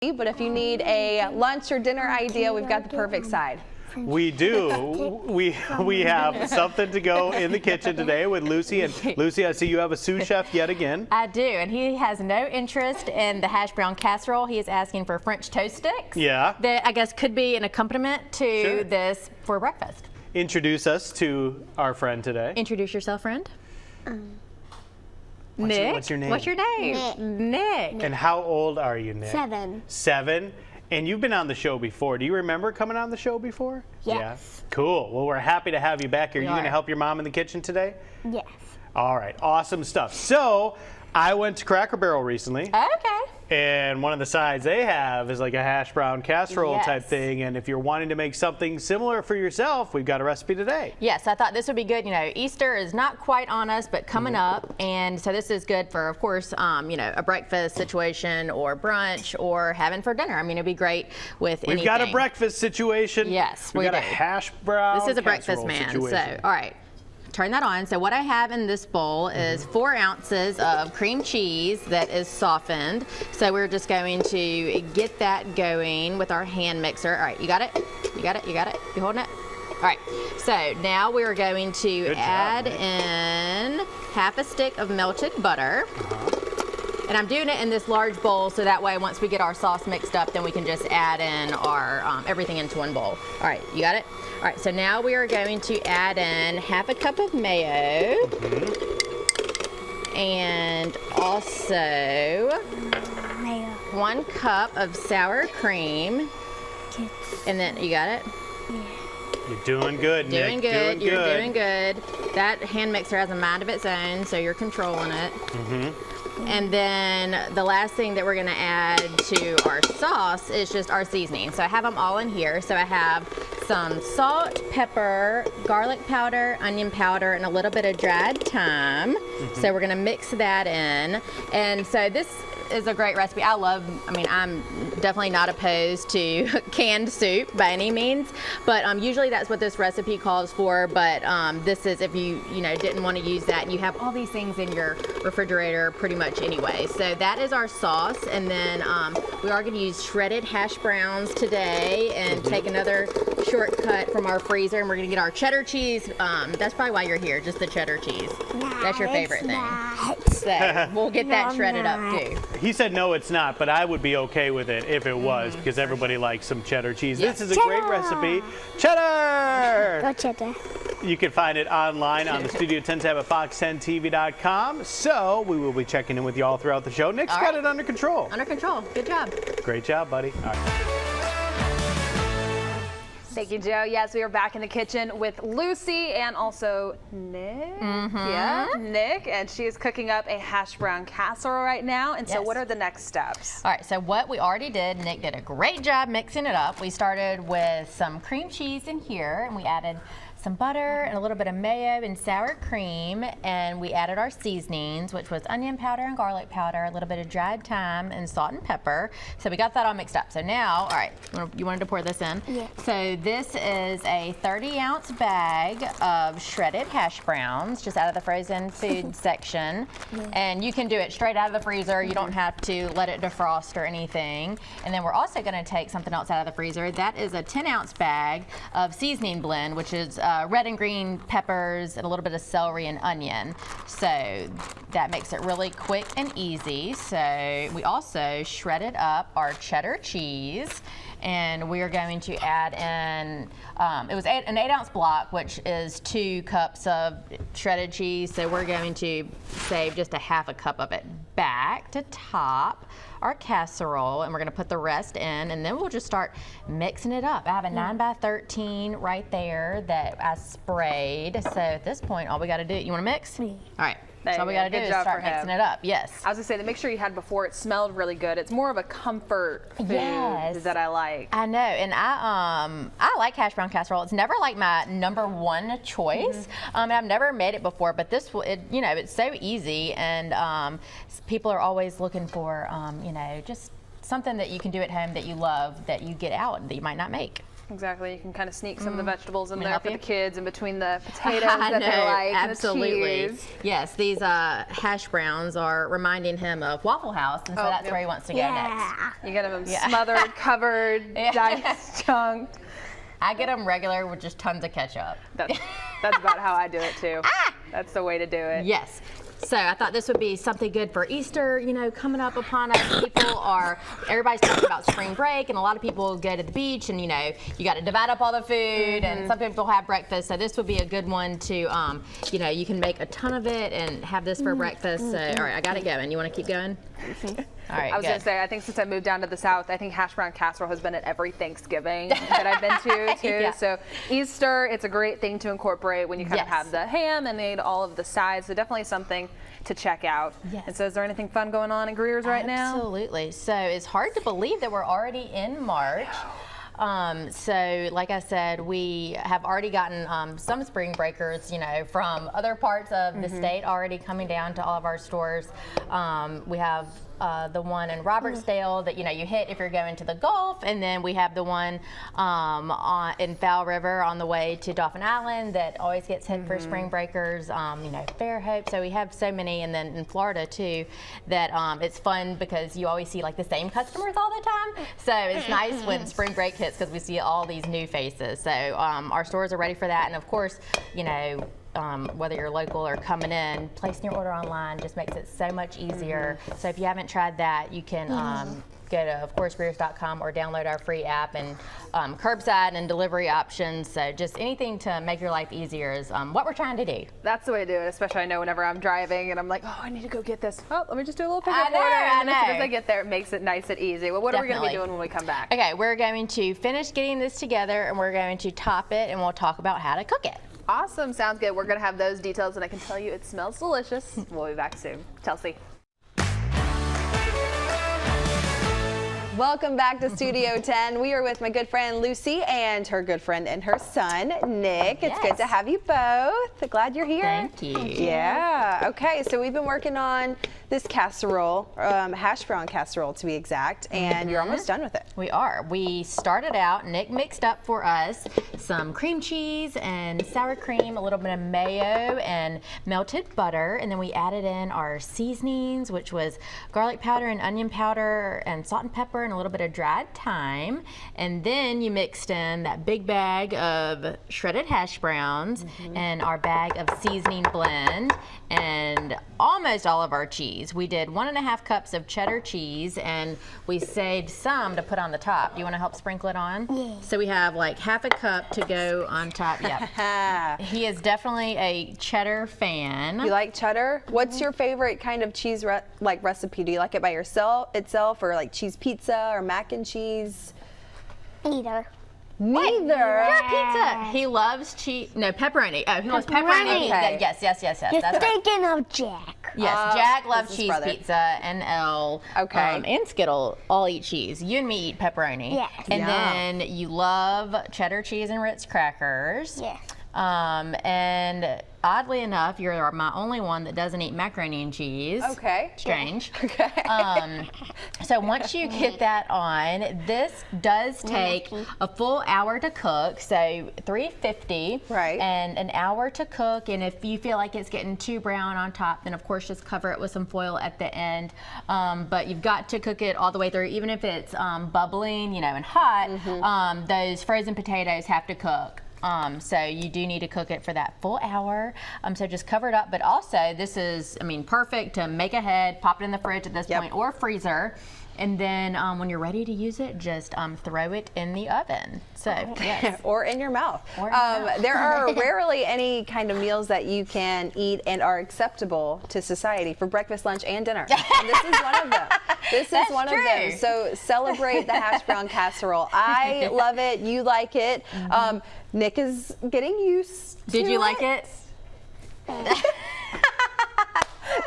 But if you need a lunch or dinner idea, we've got the perfect side. We do. We have something to go in the kitchen today with Lucy. And Lucy, I see you have a sous chef yet again. I do, and he has no interest in the hash brown casserole. He is asking for French toast sticks. Yeah. That I guess could be an accompaniment to this for breakfast. Introduce us to our friend today. Introduce yourself, friend. Nick. What's your name? What's your name? Nick. And how old are you, Nick? 7. 7. And you've been on the show before. Do you remember coming on the show before? Yes. Yeah. Cool. Well, we're happy to have you back here. Are you going to help your mom in the kitchen today? Yes. All right. Awesome stuff. So, I went to Cracker Barrel recently. Okay. And one of the sides they have is like a hash brown casserole type thing. And if you're wanting to make something similar for yourself, we've got a recipe today. Yes, I thought this would be good. You know, Easter is not quite on us, but coming up. And so this is good for, of course, you know, a breakfast situation or brunch or having for dinner. I mean, it'd be great with anything. We've got a breakfast situation. Yes, We've got a hash brown This is a breakfast man. situation. So, all right. Turn that on. So what I have in this bowl is 4 ounces of cream cheese that is softened. So we're just going to get that going with our hand mixer. All right, you got it? You got it? You got it? You holding it? All right, so now we're going to add in half a stick of melted butter. And I'm doing it in this large bowl so that way once we get our sauce mixed up, then we can just add in our everything into one bowl. All right, you got it? All right, so now we are going to add in half a cup of mayo. And also 1 cup of sour cream. And then, you got it? You're doing good, Nick. Doing good. You're doing good. That hand mixer has a mind of its own, so you're controlling it. And then the last thing that we're going to add to our sauce is just our seasoning. So I have them all in here. So I have some salt, pepper, garlic powder, onion powder, and a little bit of dried thyme. So we're going to mix that in. And so this is a great recipe. I mean, I'm definitely not opposed to canned soup by any means, but usually that's what this recipe calls for. But this is if you didn't want to use that, and you have all these things in your refrigerator pretty much anyway. So that is our sauce, and then we are going to use shredded hash browns today, and take another shortcut from our freezer, and we're going to get our cheddar cheese. That's probably why you're here, just the cheddar cheese. That's your favorite thing. So we'll get that shredded up too. He said no, it's not, but I would be okay with it if it was, because everybody likes some cheddar cheese. Yes. This is a great recipe. Cheddar! Go cheddar. You can find it online on the Studio 10 tab at fox10tv.com. So we will be checking in with you all throughout the show. Nick's got it under control. Under control. Good job. Great job, buddy. All right. Thank you, Joe. Yes, we are back in the kitchen with Lucy and also Nick. Yeah, Nick, and she is cooking up a hash brown casserole right now. And so what are the next steps? All right, so what we already did, Nick did a great job mixing it up. We started with some cream cheese in here, and we added some butter and a little bit of mayo and sour cream, and we added our seasonings, which was onion powder and garlic powder, a little bit of dried thyme and salt and pepper. So we got that all mixed up. So now, all right, you wanted to pour this in? Yeah. So this is a 30-ounce bag of shredded hash browns, just out of the frozen food section. And you can do it straight out of the freezer. You don't have to let it defrost or anything. And then we're also gonna take something else out of the freezer. That is a 10-ounce bag of seasoning blend, which is red and green peppers and a little bit of celery and onion. So that makes it really quick and easy. So we also shredded up our cheddar cheese, and we are going to add in, it was an 8-ounce block, which is 2 cups of shredded cheese. So we're going to save just a half a cup of it back to top our casserole, and we're gonna put the rest in, and then we'll just start mixing it up. I have a 9x13 right there that I sprayed. So at this point, all we gotta do, you wanna mix? All right. So all we got to do is start mixing it up. Yes. I was going to say, the mixture you had before, it smelled really good. It's more of a comfort food that I like. I know, and I like hash brown casserole. It's never like my #1 choice. I've never made it before, but this, it's so easy, and people are always looking for, just something that you can do at home that you love, that you get out, that you might not make. Exactly. You can kind of sneak some of the vegetables in Can I there help for you? the kids in between the potatoes that they like. Absolutely. And the cheese. Yes, these hash browns are reminding him of Waffle House, and so that's where he wants to go next. You get them smothered, covered, diced, chunked. I get them regular with just tons of ketchup. That's about how I do it too. That's the way to do it. Yes. So I thought this would be something good for Easter, you know, coming up upon us. Everybody's talking about spring break, and a lot of people go to the beach, and you know, you got to divide up all the food, and some people have breakfast. So this would be a good one to, you know, you can make a ton of it and have this for breakfast. So, all right, I got it going. You want to keep going? All right, I was going to say, I think since I moved down to the South, I think hash brown casserole has been at every Thanksgiving that I've been to, too. Yeah. So Easter, it's a great thing to incorporate when you kind of have the ham and made all of the sides. So definitely something to check out. Yes. And so is there anything fun going on in Greer's right now? Absolutely. So it's hard to believe that we're already in March. So like I said, we have already gotten some spring breakers, you know, from other parts of the state already coming down to all of our stores. We have the one in Robertsdale that, you know, you hit if you're going to the Gulf, and then we have the one in Fowl River on the way to Dauphin Island that always gets hit for spring breakers, you know, Fairhope. So we have so many, and then in Florida too, that it's fun because you always see like the same customers all the time. So it's nice when spring break hits because we see all these new faces. So our stores are ready for that, and of course, you know, whether you're local or coming in, placing your order online just makes it so much easier. So if you haven't tried that, you can go to, of course, Greers.com or download our free app, and curbside and delivery options. So just anything to make your life easier is what we're trying to do. That's the way to do it, especially I know whenever I'm driving and I'm like, oh, I need to go get this. Oh, let me just do a little pickup order. And as soon as I get there, it makes it nice and easy. Well, what are we going to be doing when we come back? Okay, we're going to finish getting this together, and we're going to top it, and we'll talk about how to cook it. Awesome. Sounds good. We're going to have those details, and I can tell you it smells delicious. We'll be back soon. Chelsea. Welcome back to Studio 10. We are with my good friend Lucy and her good friend and her son, Nick. It's good to have you both. Glad you're here. Thank you. Yeah. Okay, so we've been working on this casserole, hash brown casserole to be exact, and you're almost done with it. We are. We started out, Nick mixed up for us some cream cheese and sour cream, a little bit of mayo and melted butter, and then we added in our seasonings, which was garlic powder and onion powder and salt and pepper and a little bit of dried thyme. And then you mixed in that big bag of shredded hash browns and our bag of seasoning blend and almost all of our cheese. We did 1.5 cups of cheddar cheese, and we saved some to put on the top. Do you want to help sprinkle it on? Yeah. So we have like 1/2 cup to go on top. Yeah. He is definitely a cheddar fan. You like cheddar? What's your favorite kind of cheese recipe? Do you like it by itself, or like cheese pizza or mac and cheese? Neither. Neither. You're a pizza. He loves cheese. No, pepperoni. Oh, he loves pepperoni. Okay. Yes. You're That's right. thinking of Jack. Yes, Jack loves his cheese brother. pizza, and Elle Okay. and Skittle all eat cheese. You and me eat pepperoni. Yes. And then you love cheddar cheese and Ritz crackers. Yes. And oddly enough, you're my only one that doesn't eat macaroni and cheese. Okay. Strange. Okay. So once you get that on, this does take a full hour to cook. So 350. Right. And an hour to cook. And if you feel like it's getting too brown on top, then of course just cover it with some foil at the end. But you've got to cook it all the way through, even if it's bubbling, you know, and hot. Those frozen potatoes have to cook. So you do need to cook it for that full hour. So just cover it up. But also, this is, I mean, perfect to make ahead, pop it in the fridge at this point, or freezer. And then when you're ready to use it, just throw it in the oven. So, yes. Or in your mouth. Or in your mouth. There are rarely any kind of meals that you can eat and are acceptable to society for breakfast, lunch, and dinner. And this is one of them. This is one of them. So celebrate the hash brown casserole. I love it. You like it. Nick is getting used to it. Did you like it?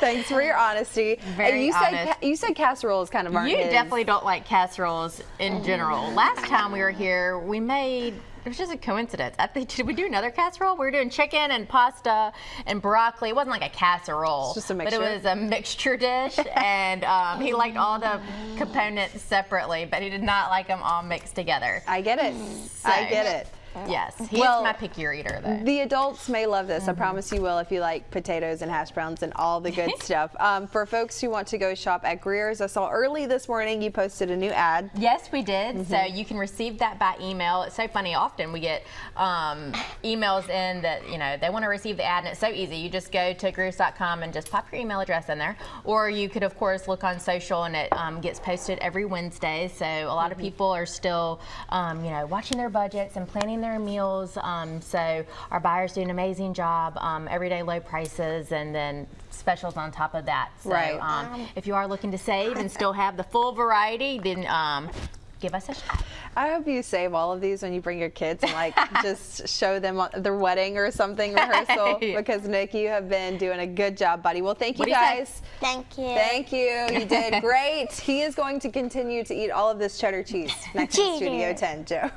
Thanks for your honesty. Very honest. You said casseroles kind of aren't You his. definitely don't like casseroles in general. Last time we were here, we made It was just a coincidence. I think, did we do another casserole? We were doing chicken and pasta and broccoli. It wasn't like a casserole. It's just a mixture. But it was a mixture dish, and he liked all the components separately, but he did not like them all mixed together. I get it. I get it. Yes, he's Well, my pickier eater, though. The adults may love this. I promise you will if you like potatoes and hash browns and all the good stuff. For folks who want to go shop at Greer's, I saw early this morning you posted a new ad. Yes, we did. So you can receive that by email. It's so funny. Often we get emails in that, you know, they want to receive the ad, and it's so easy. You just go to greers.com and just pop your email address in there. Or you could, of course, look on social, and it gets posted every Wednesday. So a lot of people are still, you know, watching their budgets and planning their meals. So our buyers do an amazing job. Everyday low prices, and then specials on top of that. So Right. if you are looking to save and still have the full variety, then give us a shot. I hope you save all of these when you bring your kids and like just show them their wedding or something rehearsal, because Nick, you have been doing a good job, buddy. Well, thank you What do you say? guys. Thank you. Thank you. You did great. He is going to continue to eat all of this cheddar cheese next to Cheater. Studio 10, Joe.